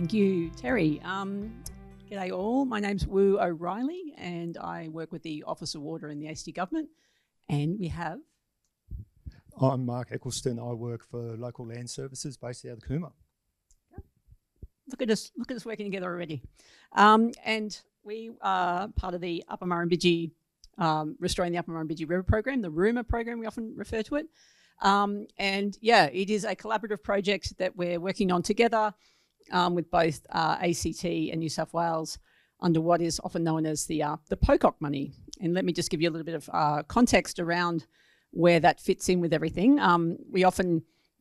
Thank you, Terry. G'day all. My name's Wu O'Reilly and I work with the Office of Water in the ACT Government. And we have... I'm Mark Eccleston. I work for Local Land Services based out of Cooma. Look at us working together already. And we are part of the Upper Murrumbidgee, Restoring the Upper Murrumbidgee River Program, the RUMA program, we often refer to it. And yeah, it is a collaborative project that we're working on together with both ACT and New South Wales under what is often known as the POCOC money. And let me just give you a little bit of context around where that fits in with everything.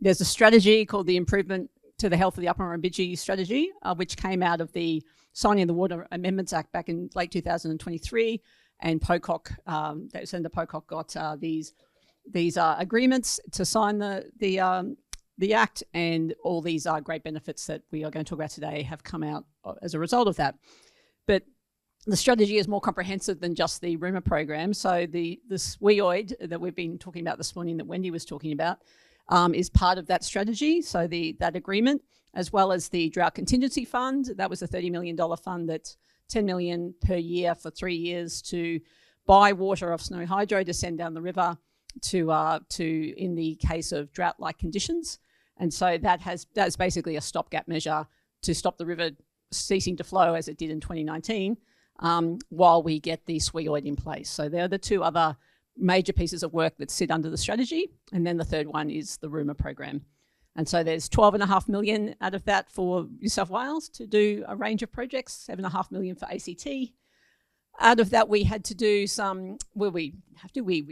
There's a strategy called the Improvement to the Health of the Upper Murrumbidgee strategy, which came out of the signing of the Water Amendments Act back in late 2023. And POCOC, Senator POCOC got these agreements to sign the Act, and all these great benefits that we are going to talk about today have come out as a result of that. But the strategy is more comprehensive than just the RUMA program. So the SWEOID that we've been talking about this morning, that Wendy was talking about, is part of that strategy. So that agreement, as well as the Drought Contingency Fund, that was a $30 million fund that's $10 million per year for 3 years to buy water off Snowy Hydro to send down the river to in the case of drought-like conditions. And so that's basically a stopgap measure to stop the river ceasing to flow as it did in 2019 while we get the SWEOID in place. So they're the two other major pieces of work that sit under the strategy. And then the third one is the RUMA program. And so there's $12.5 million out of that for New South Wales to do a range of projects, $7.5 million for ACT. Out of that, we had to do we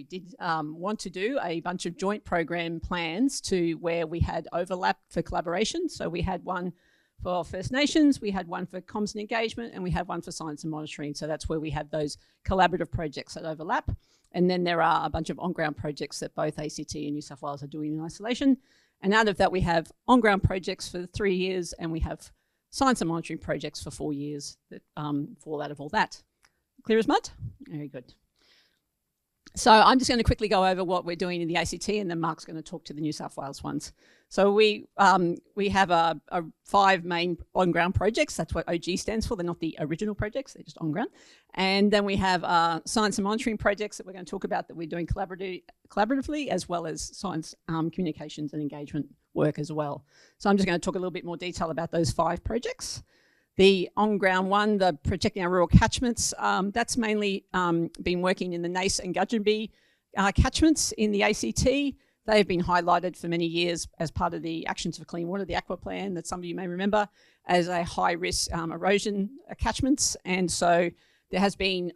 did want to do a bunch of joint program plans to where we had overlap for collaboration. So we had one for First Nations, we had one for comms and engagement, and we had one for science and monitoring. So that's where we had those collaborative projects that overlap. And then there are a bunch of on-ground projects that both ACT and New South Wales are doing in isolation. And out of that, we have on-ground projects for 3 years, and we have science and monitoring projects for 4 years that fall out of all that. Clear as mud? Very good. So I'm just going to quickly go over what we're doing in the ACT, and then Mark's going to talk to the New South Wales ones. So we have 5 main on-ground projects. That's what OG stands for. They're not the original projects. They're just on-ground. And then we have science and monitoring projects that we're going to talk about that we're doing collaboratively, as well as science communications and engagement work as well. So I'm just going to talk a little bit more detail about those 5 projects. The on-ground one, the Protecting Our Rural Catchments, that's mainly been working in the Nace and Gudgeonby catchments in the ACT. They have been highlighted for many years as part of the Actions for Clean Water, the Aqua Plan that some of you may remember, as a high-risk erosion catchments. And so there has been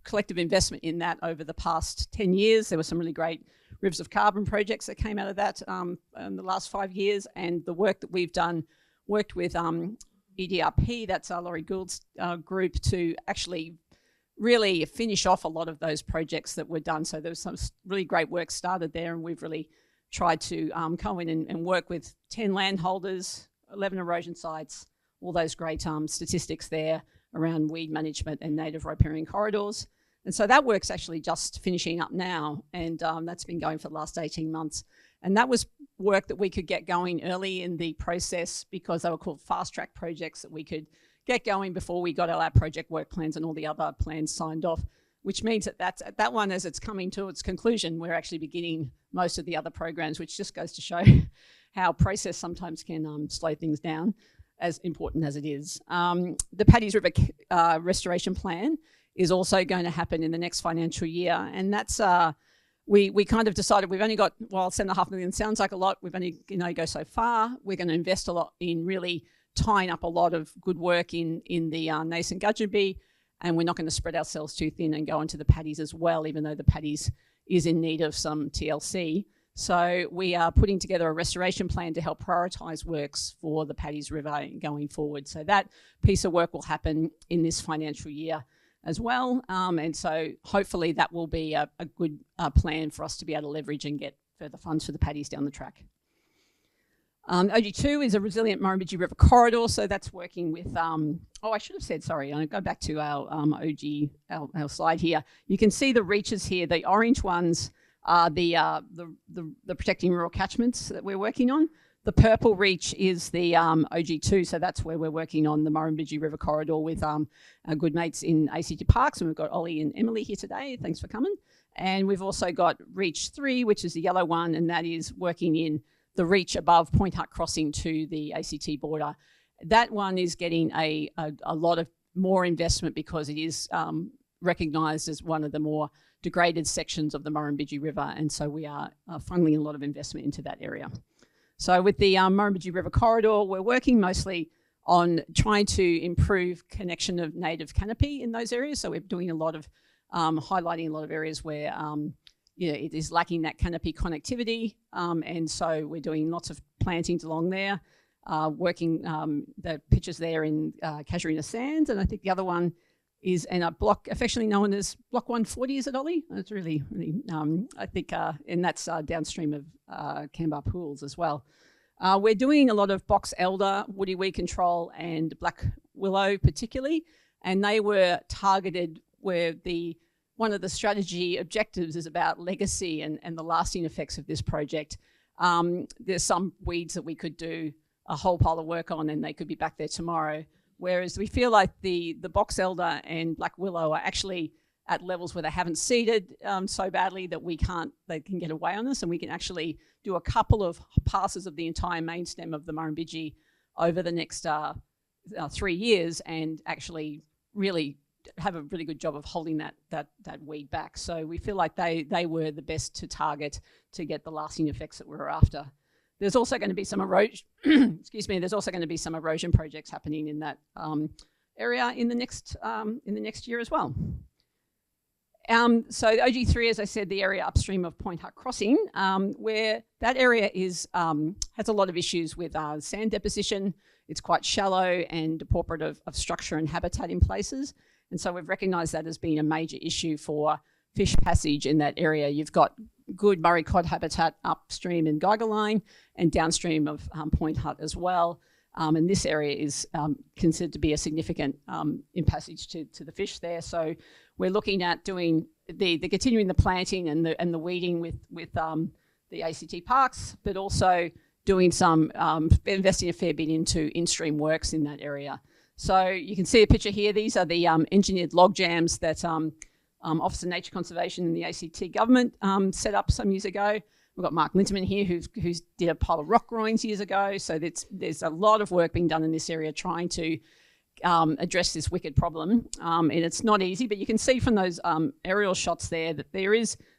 collective investment in that over the past 10 years. There were some really great Rivers of Carbon projects that came out of that in the last 5 years. And the work that we've done, worked with EDRP, that's our Laurie Gould's group, to actually really finish off a lot of those projects that were done. So there was some really great work started there, and we've really tried to come in and work with 10 landholders, 11 erosion sites, all those great statistics there around weed management and native riparian corridors. And so that work's actually just finishing up now, and that's been going for the last 18 months. And that was work that we could get going early in the process because they were called fast-track projects that we could get going before we got all our project work plans and all the other plans signed off, which means that one, as it's coming to its conclusion, we're actually beginning most of the other programs, which just goes to show how process sometimes can slow things down, as important as it is. The Paddy's River Restoration Plan is also going to happen in the next financial year, and that's... We kind of decided we've only got, while $7.5 million sounds like a lot, we've only go so far. We're going to invest a lot in really tying up a lot of good work in the Nace and Gudgeonby, and we're not going to spread ourselves too thin and go into the Paddies as well, even though the Paddies is in need of some TLC. So we are putting together a restoration plan to help prioritise works for the Paddy's River going forward. So that piece of work will happen in this financial year as well, and so hopefully that will be a good plan for us to be able to leverage and get further funds for the paddies down the track. OG2 is a resilient Murrumbidgee River corridor, so that's working with, I should have said, sorry, I'll go back to our our slide here. You can see the reaches here. The orange ones are the protecting rural catchments that we're working on. The purple reach is the OG2, so that's where we're working on the Murrumbidgee River Corridor with our good mates in ACT Parks, and we've got Ollie and Emily here today. Thanks for coming. And we've also got Reach 3, which is the yellow one, and that is working in the reach above Point Hut Crossing to the ACT border. That one is getting a lot of more investment because it is recognised as one of the more degraded sections of the Murrumbidgee River, and so we are funneling a lot of investment into that area. So with the Murrumbidgee River Corridor, we're working mostly on trying to improve connection of native canopy in those areas. So we're doing a lot of highlighting a lot of areas where it is lacking that canopy connectivity, and so we're doing lots of plantings along there, working the pictures there in Casuarina Sands, and I think the other one is in a block affectionately known as Block 140, is it, Ollie? It's really, I think, and that's downstream of Canbar Pools as well. We're doing a lot of box elder, woody weed control, and black willow particularly, and they were targeted where one of the strategy objectives is about legacy and the lasting effects of this project. There's some weeds that we could do a whole pile of work on and they could be back there tomorrow. Whereas we feel like the box elder and black willow are actually at levels where they haven't seeded so badly that they can get away on us, and we can actually do a couple of passes of the entire main stem of the Murrumbidgee over the next 3 years and actually really have a really good job of holding that weed back. So we feel like they were the best to target to get the lasting effects that we were after. There's also going to be some erosion. Excuse me. There's also going to be some erosion projects happening in that area in the next year as well. So the OG3, as I said, the area upstream of Point Hut Crossing, where that area has a lot of issues with sand deposition. It's quite shallow and deporperative of structure and habitat in places, and so we've recognised that as being a major issue for fish passage in that area. You've got good Murray cod habitat upstream in Geiger Line and downstream of Point Hut as well. And this area is considered to be a significant impassage to the fish there. So we're looking at doing the continuing the planting and the weeding with the ACT Parks, but also doing some investing a fair bit into in-stream works in that area. So you can see a picture here. These are the engineered log jams that Office of Nature Conservation and the ACT government set up some years ago. We've got Mark Linterman here who's did a pile of rock groins years ago. So there's a lot of work being done in this area trying to address this wicked problem. And it's not easy, but you can see from those aerial shots there that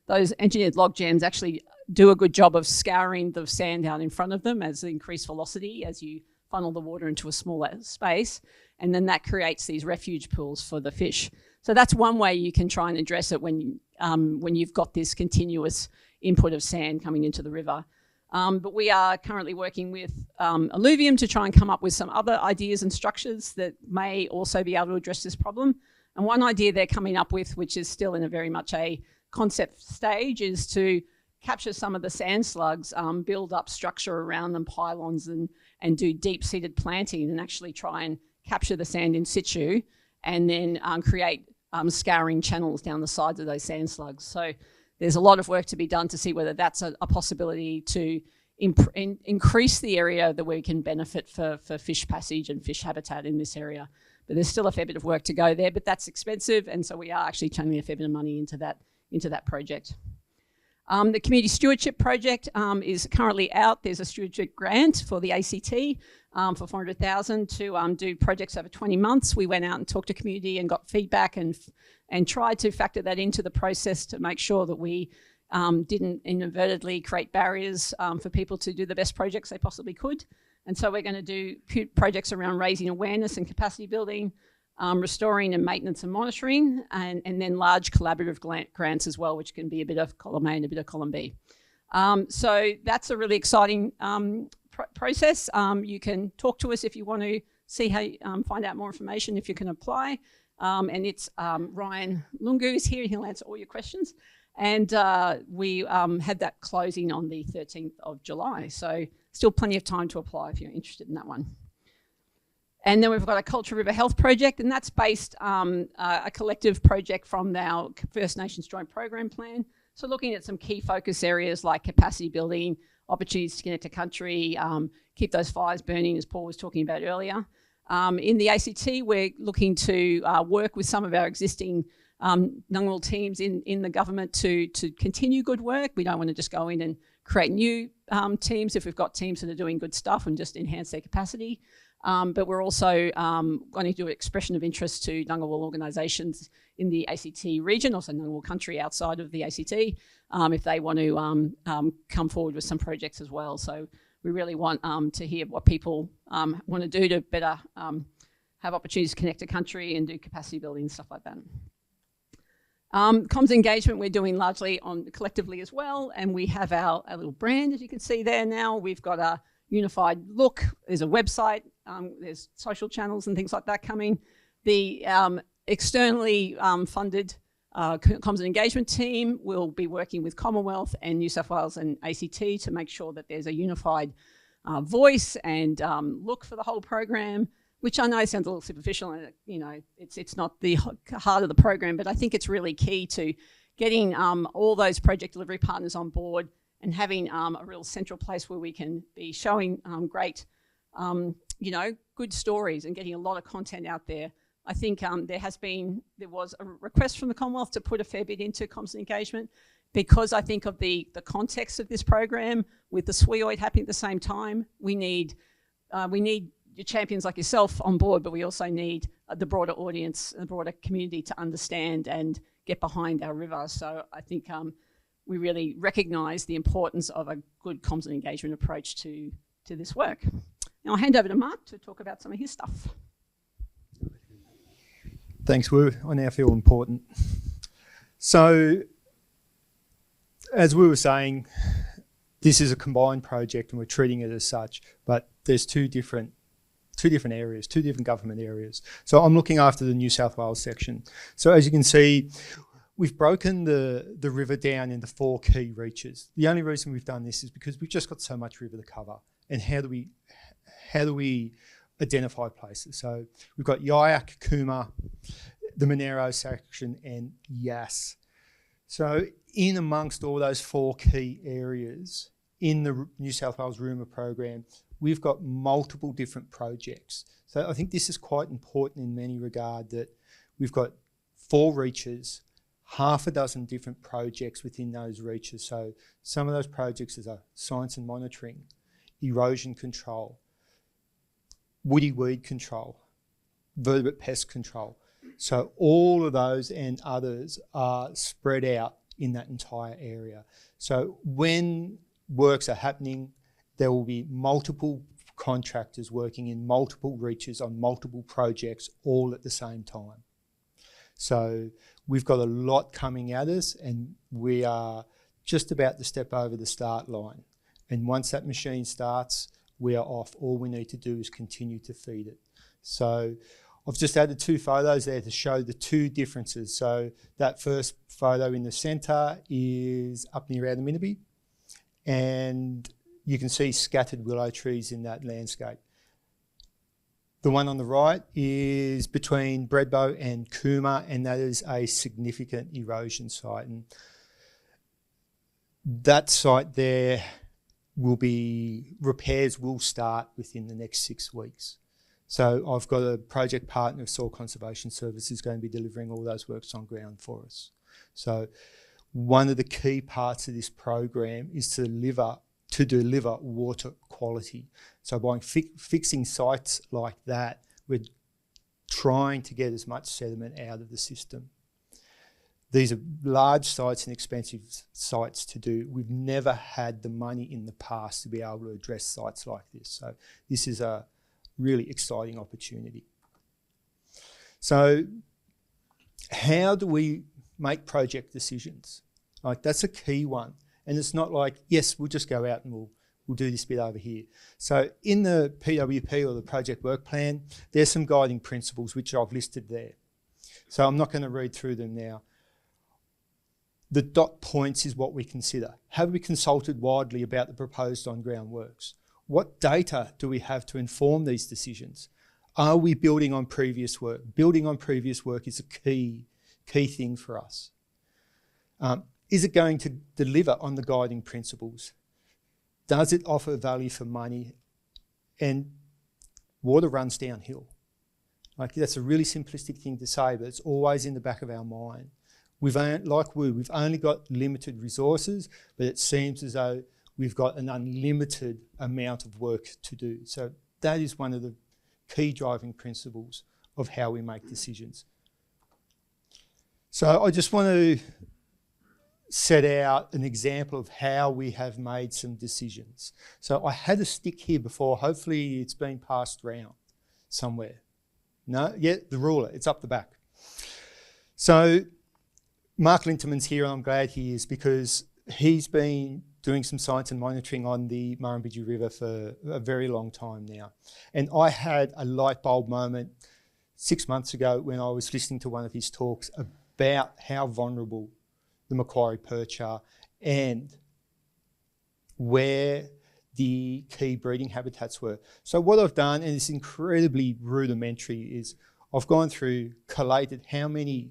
those engineered log jams actually do a good job of scouring the sand out in front of them as the increased velocity as you funnel the water into a smaller space. And then that creates these refuge pools for the fish. So that's one way you can try and address it when you've got this continuous input of sand coming into the river. But we are currently working with Alluvium to try and come up with some other ideas and structures that may also be able to address this problem. And one idea they're coming up with, which is still in a very much a concept stage, is to capture some of the sand slugs, build up structure around them, pylons, and do deep-seated planting and actually try and capture the sand in situ and then create scouring channels down the sides of those sand slugs. So there's a lot of work to be done to see whether that's a possibility to increase the area that we can benefit for fish passage and fish habitat in this area. But there's still a fair bit of work to go there, but that's expensive, and so we are actually channeling a fair bit of money into that project. The Community Stewardship Project is currently out. There's a stewardship grant for the ACT for $400,000 to do projects over 20 months. We went out and talked to community and got feedback and tried to factor that into the process to make sure that we didn't inadvertently create barriers for people to do the best projects they possibly could. And so we're going to do projects around raising awareness and capacity building, restoring and maintenance and monitoring, and then large collaborative grants as well, which can be a bit of column A and a bit of column B. So that's a really exciting process. You can talk to us if you want to see how find out more information, if you can apply. And it's Ryan Lungu is here. He'll answer all your questions. And we had that closing on the 13th of July. So still plenty of time to apply if you're interested in that one. And then we've got a Culture River Health Project, and that's based a collective project from our First Nations Joint Program Plan. So looking at some key focus areas like capacity building opportunities to connect to country, keep those fires burning, as Paul was talking about earlier. In the ACT, we're looking to work with some of our existing Ngunnawal teams in the government to continue good work. We don't want to just go in and create new teams if we've got teams that are doing good stuff and just enhance their capacity. But we're also going to do an expression of interest to Ngunnawal organisations in the ACT region, also Ngunnawal country outside of the ACT, if they want to come forward with some projects as well. So we really want to hear what people want to do to better have opportunities to connect to country and do capacity building and stuff like that. Comms engagement we're doing largely collectively as well, and we have our little brand, as you can see there now. We've got a unified look, there's a website, there's social channels and things like that coming. The externally funded comms and engagement team will be working with Commonwealth and New South Wales and ACT to make sure that there's a unified voice and look for the whole program, which I know sounds a little superficial, and it's not the heart of the program, but I think it's really key to getting all those project delivery partners on board and having a real central place where we can be showing great, good stories and getting a lot of content out there. I think there was a request from the Commonwealth to put a fair bit into comms and engagement, because I think of the context of this program with the SWIOID happening at the same time. We need your champions like yourself on board, but we also need the broader audience, the broader community to understand and get behind our river. So I think we really recognise the importance of a good comms and engagement approach to this work. Now I'll hand over to Mark to talk about some of his stuff. Thanks, Wu. I now feel important. So, as we were saying, this is a combined project and we're treating it as such, but there's two different areas, two different government areas. So I'm looking after the New South Wales section. So as you can see, we've broken the river down into 4 key reaches. The only reason we've done this is because we've just got so much river to cover. And how do we identify places? So we've got Yayak, Cooma, the Monero section, and Yass. So in amongst all those 4 key areas in the New South Wales Rumour program, we've got multiple different projects. So I think this is quite important in many regard, that we've got 4 reaches, half a dozen different projects within those reaches. So some of those projects are science and monitoring, erosion control, woody weed control, vertebrate pest control. So all of those and others are spread out in that entire area. So when works are happening, there will be multiple contractors working in multiple reaches on multiple projects all at the same time. So we've got a lot coming at us, and we are just about to step over the start line. And once that machine starts, we are off. All we need to do is continue to feed it. So I've just added 2 photos there to show the 2 differences. So that first photo in the centre is up near Upper and you can see scattered willow trees in that landscape. The one on the right is between Bredbo and Cooma, and that is a significant erosion site. And that site there repairs will start within the next 6 weeks. So I've got a project partner, Soil Conservation Services, going to be delivering all those works on ground for us. So one of the key parts of this program is to deliver water quality. So by fixing sites like that, we're trying to get as much sediment out of the system. These are large sites and expensive sites to do. We've never had the money in the past to be able to address sites like this. So this is a really exciting opportunity. So how do we make project decisions? Like, that's a key one. And it's not like, yes, we'll just go out and we'll do this bit over here. So in the PWP, or the project work plan, there's some guiding principles which I've listed there. So I'm not going to read through them now. The dot points is what we consider. Have we consulted widely about the proposed on-ground works? What data do we have to inform these decisions? Are we building on previous work? Building on previous work is a key thing for us. Is it going to deliver on the guiding principles? Does it offer value for money? And water runs downhill. Like, that's a really simplistic thing to say, but it's always in the back of our mind. We've only got limited resources, but it seems as though we've got an unlimited amount of work to do. So that is one of the key driving principles of how we make decisions. So I just want to set out an example of how we have made some decisions. So I had a stick here before. Hopefully it's been passed around somewhere. No? Yeah, the ruler. It's up the back. So Mark Linterman's here, and I'm glad he is, because he's been doing some science and monitoring on the Murrumbidgee River for a very long time now. And I had a light bulb moment 6 months ago when I was listening to one of his talks about how vulnerable the Macquarie perch are and where the key breeding habitats were. So what I've done, and it's incredibly rudimentary, is I've gone through, collated how many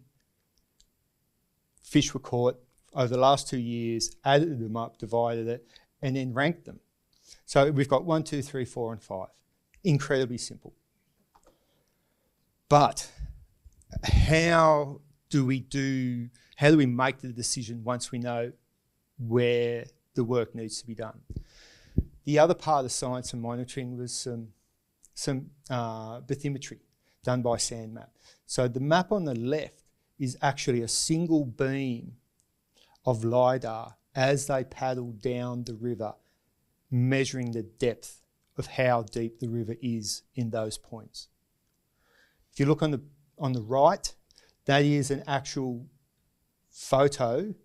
fish were caught over the last 2 years, added them up, divided it, and then ranked them. So we've got 1, 2, 3, 4, and 5. Incredibly simple. But how do we make the decision once we know where the work needs to be done? The other part of science and monitoring was some bathymetry done by SandMap. So the map on the left is actually a single beam of LiDAR as they paddle down the river, measuring the depth of how deep the river is in those points. If you look on the right, that is an actual photo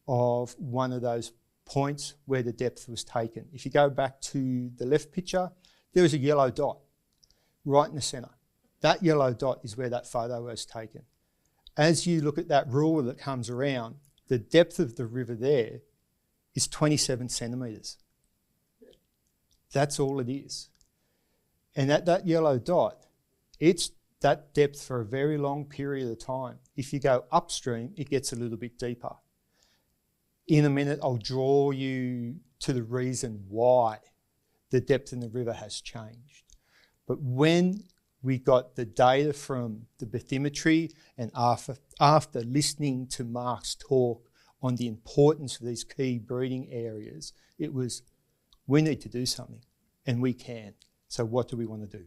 of one of those points where the depth was taken. If you go back to the left picture, there is a yellow dot right in the centre. That yellow dot is where that photo was taken. As you look at that ruler that comes around, the depth of the river there is 27 centimetres. That's all it is. And at that yellow dot, it's that depth for a very long period of time. If you go upstream, it gets a little bit deeper. In a minute, I'll draw you to the reason why the depth in the river has changed. But when we got the data from the bathymetry and after listening to Mark's talk on the importance of these key breeding areas, it was, we need to do something, and we can. So what do we want to do?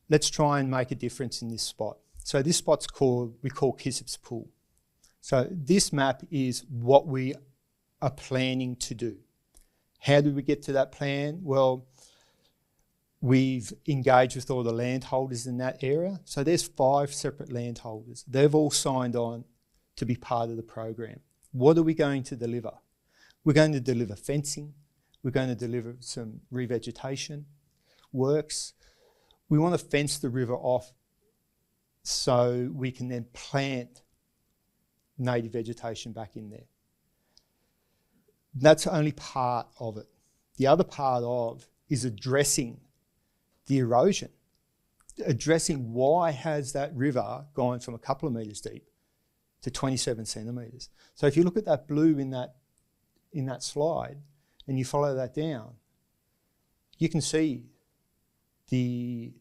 Let's try and make a difference in this spot. So this spot's we call Kissip's Pool. So this map is what we are planning to do. How did we get to that plan? Well, we've engaged with all the landholders in that area. So there's 5 separate landholders. They've all signed on to be part of the program. What are we going to deliver? We're going to deliver fencing. We're going to deliver some revegetation works. We want to fence the river off so we can then plant native vegetation back in there. That's only part of it. The other part of is addressing the erosion, addressing why has that river gone from a couple of metres deep to 27 centimetres. So if you look at that blue in that slide and you follow that down, you can see the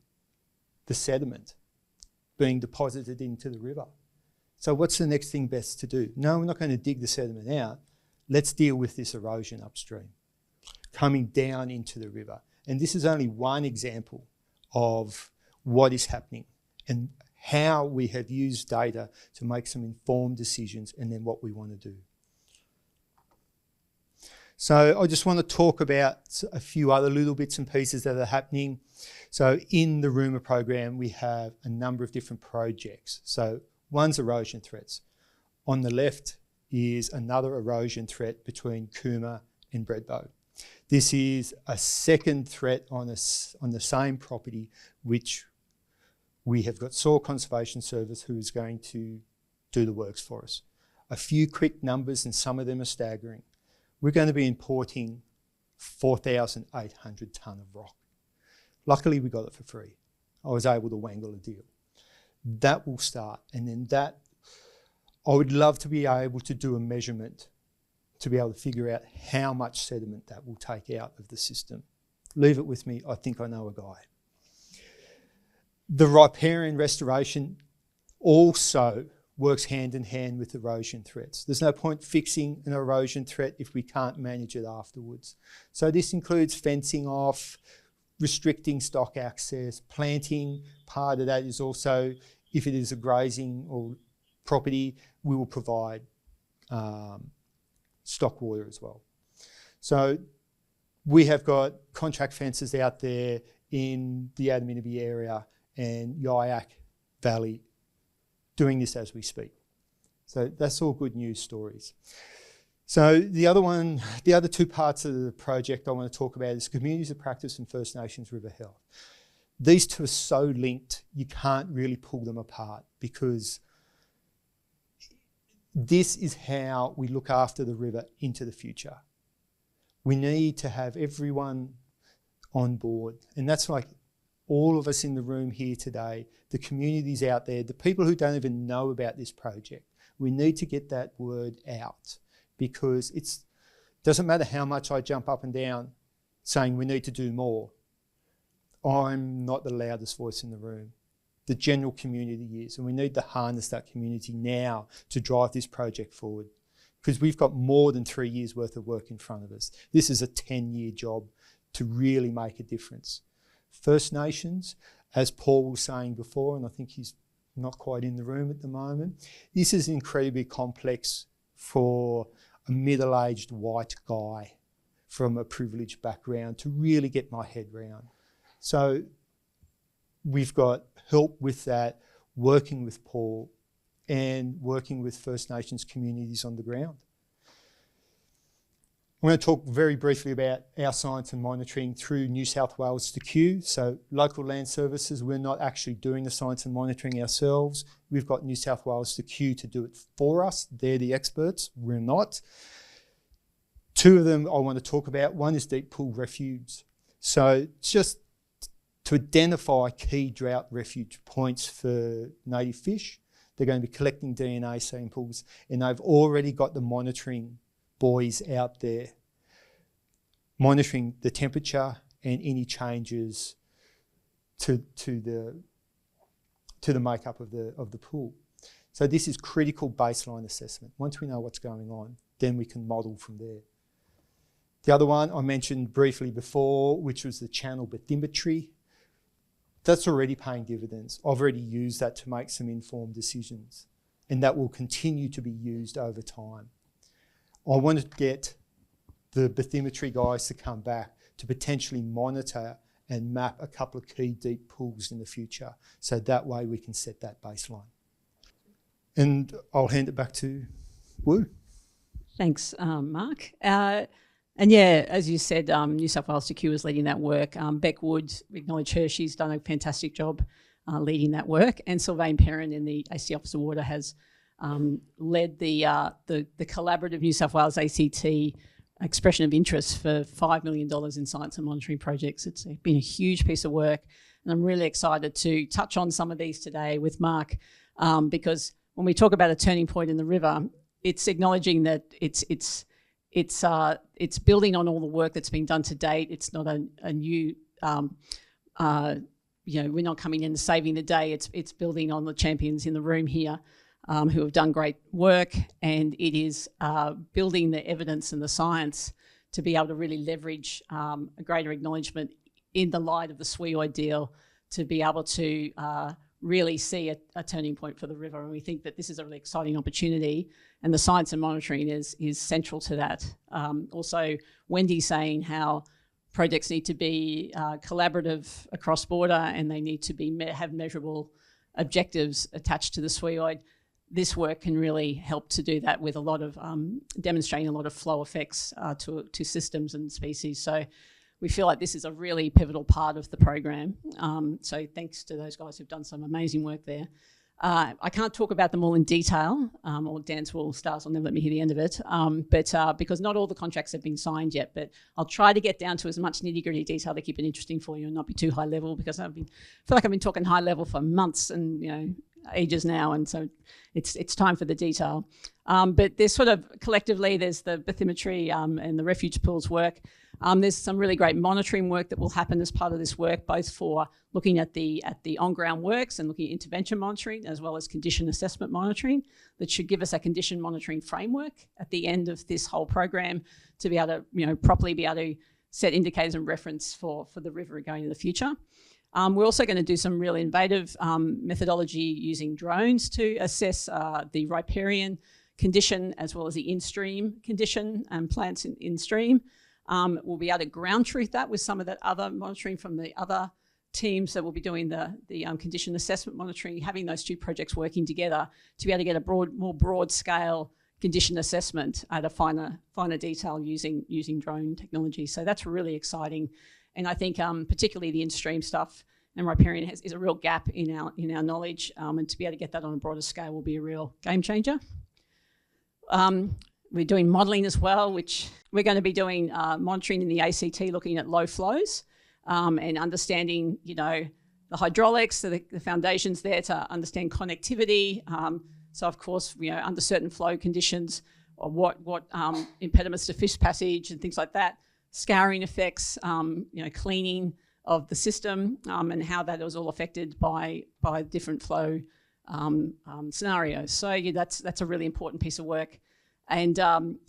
sediment being deposited into the river. So what's the next thing best to do? No, we're not going to dig the sediment out. Let's deal with this erosion upstream, coming down into the river. And this is only one example of what is happening and how we have used data to make some informed decisions and then what we want to do. So I just want to talk about a few other little bits and pieces that are happening. So in the Rumour program, we have a number of different projects. So one's erosion threats. On the left is another erosion threat between Cooma and Breadbow. This is a second threat on the same property, which we have got Soil Conservation Service who is going to do the works for us. A few quick numbers, and some of them are staggering. We're going to be importing 4,800 tonne of rock. Luckily, we got it for free. I was able to wangle a deal. That will start, and then I would love to be able to do a measurement to be able to figure out how much sediment that will take out of the system. Leave it with me, I think I know a guy. The riparian restoration also works hand in hand with erosion threats. There's no point fixing an erosion threat if we can't manage it afterwards. So this includes fencing off, restricting stock access, planting. Part of that is also, if it is a grazing or property, we will provide stock water as well. So we have got contract fences out there in the Adaminaby area and Yayak Valley doing this as we speak. So that's all good news stories. So the other two parts of the project I want to talk about is communities of practice and First Nations river health. These two are so linked, you can't really pull them apart, because this is how we look after the river into the future. We need to have everyone on board, and that's like all of us in the room here today, the communities out there, the people who don't even know about this project. We need to get that word out, because it doesn't matter how much I jump up and down saying we need to do more. I'm not the loudest voice in the room. The general community is, and we need to harness that community now to drive this project forward, because we've got more than 3 years worth of work in front of us. This is a 10-year job to really make a difference. First Nations, as Paul was saying before, and I think he's not quite in the room at the moment, this is incredibly complex for a middle-aged white guy from a privileged background to really get my head round. So we've got help with that, working with Paul and working with First Nations communities on the ground. I'm going to talk very briefly about our science and monitoring through New South Wales to Kew. So local land services, we're not actually doing the science and monitoring ourselves. We've got New South Wales to Kew to do it for us. They're the experts, we're not. Two of them I want to talk about. One is deep pool refuge. So just to identify key drought refuge points for native fish, they're going to be collecting DNA samples, and they've already got the monitoring boys out there monitoring the temperature and any changes to the makeup of the pool. So this is critical baseline assessment. Once we know what's going on, then we can model from there. The other one I mentioned briefly before, which was the channel bathymetry. That's already paying dividends. I've already used that to make some informed decisions, and that will continue to be used over time. I want to get the bathymetry guys to come back to potentially monitor and map a couple of key deep pools in the future, so that way we can set that baseline. And I'll hand it back to Wu. Thanks, Mark. And yeah, as you said, New South Wales Secure is leading that work. Beck Wood, we acknowledge her, she's done a fantastic job leading that work. And Sylvain Perrin in the ACT Officer Water has led the collaborative New South Wales ACT expression of interest for $5 million in science and monitoring projects. It's been a huge piece of work, and I'm really excited to touch on some of these today with Mark, because when we talk about a turning point in the river, it's acknowledging that it's building on all the work that's been done to date. It's not a new, we're not coming in and saving the day. It's building on the champions in the room here who have done great work, and it is building the evidence and the science to be able to really leverage a greater acknowledgement in the light of the SWIOID deal to be able to really see a turning point for the river. And we think that this is a really exciting opportunity, and the science and monitoring is central to that. Also, Wendy saying how projects need to be collaborative across border, and they need to have measurable objectives attached to the SWIOID. This work can really help to do that with a lot of demonstrating a lot of flow effects to systems and species. So we feel like this is a really pivotal part of the program. So thanks to those guys who've done some amazing work there. I can't talk about them all in detail, or Dan's stars will never let me hear the end of it, but because not all the contracts have been signed yet, but I'll try to get down to as much nitty-gritty detail to keep it interesting for you and not be too high level, because I feel like I've been talking high level for months, and ages now, and so it's time for the detail. But there's sort of collectively, there's the bathymetry and the refuge pools work. There's some really great monitoring work that will happen as part of this work, both for looking at the on-ground works and looking at intervention monitoring, as well as condition assessment monitoring, that should give us a condition monitoring framework at the end of this whole program to be able to, properly be able to set indicators and reference for the river going in the future. We're also going to do some really innovative methodology using drones to assess the riparian condition as well as the in-stream condition and plants in stream. We'll be able to ground truth that with some of that other monitoring from the other teams that will be doing the condition assessment monitoring, having those two projects working together to be able to get a more broad scale condition assessment at a finer detail using drone technology. So that's really exciting. And I think particularly the in-stream stuff and riparian is a real gap in our knowledge, and to be able to get that on a broader scale will be a real game changer. We're doing modelling as well, which we're going to be doing monitoring in the ACT, looking at low flows and understanding, the hydraulics, the foundations there to understand connectivity. So of course, under certain flow conditions, or what impediments to fish passage and things like that, scouring effects, cleaning of the system, and how that was all affected by different flow scenarios. So that's a really important piece of work. And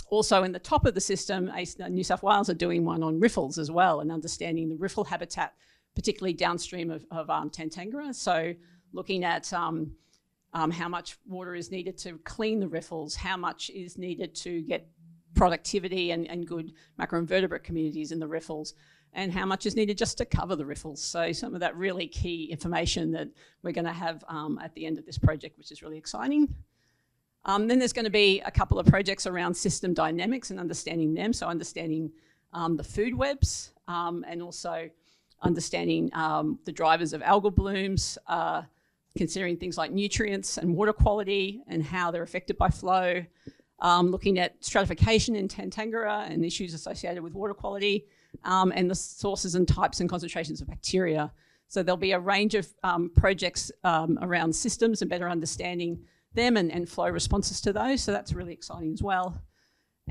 also in the top of the system, New South Wales are doing one on riffles as well, and understanding the riffle habitat, particularly downstream of Tantangara. So looking at how much water is needed to clean the riffles, how much is needed to get productivity and good macroinvertebrate communities in the riffles, and how much is needed just to cover the riffles. So some of that really key information that we're going to have at the end of this project, which is really exciting. Then there's going to be a couple of projects around system dynamics and understanding them. So understanding the food webs and also understanding the drivers of algal blooms, considering things like nutrients and water quality and how they're affected by flow, looking at stratification in Tantangara and issues associated with water quality, and the sources and types and concentrations of bacteria. So there'll be a range of projects around systems and better understanding them and flow responses to those. So that's really exciting as well.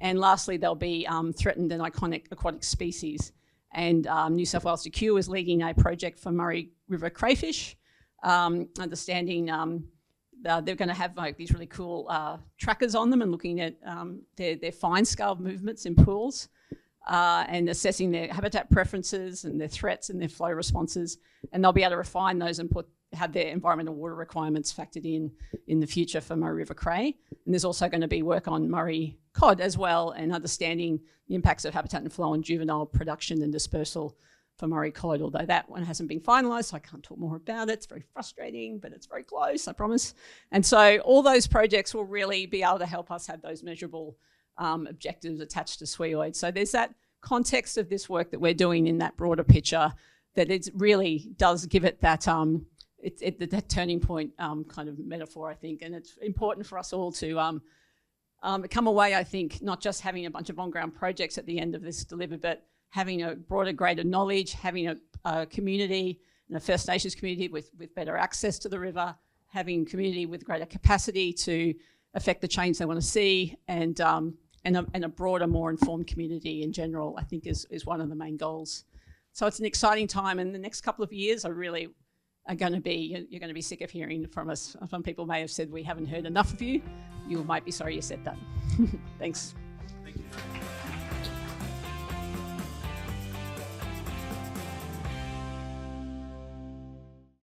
And lastly, there'll be threatened and iconic aquatic species. And New South Wales Secure is leading a project for Murray River crayfish, understanding they're going to have these really cool trackers on them and looking at their fine scale movements in pools and assessing their habitat preferences and their threats and their flow responses. And they'll be able to refine those and have their environmental water requirements factored in the future for Murray River cray. And there's also going to be work on Murray cod as well, and understanding the impacts of habitat and flow on juvenile production and dispersal for Murray cod, although that one hasn't been finalised, so I can't talk more about it. It's very frustrating, but it's very close, I promise. And so all those projects will really be able to help us have those measurable objectives attached to SWIOID. So there's that context of this work that we're doing in that broader picture, that it really does give it that that turning point kind of metaphor, I think. And it's important for us all to come away, I think, not just having a bunch of on-ground projects at the end of this delivered, but having a broader, greater knowledge, having a community and a First Nations community with better access to the river, having community with greater capacity to affect the change they want to see, and a broader, more informed community in general, I think is one of the main goals. So it's an exciting time, and the next couple of years are really you're going to be sick of hearing from us. Some people may have said we haven't heard enough of you. You might be sorry you said that. Thanks. Thank you.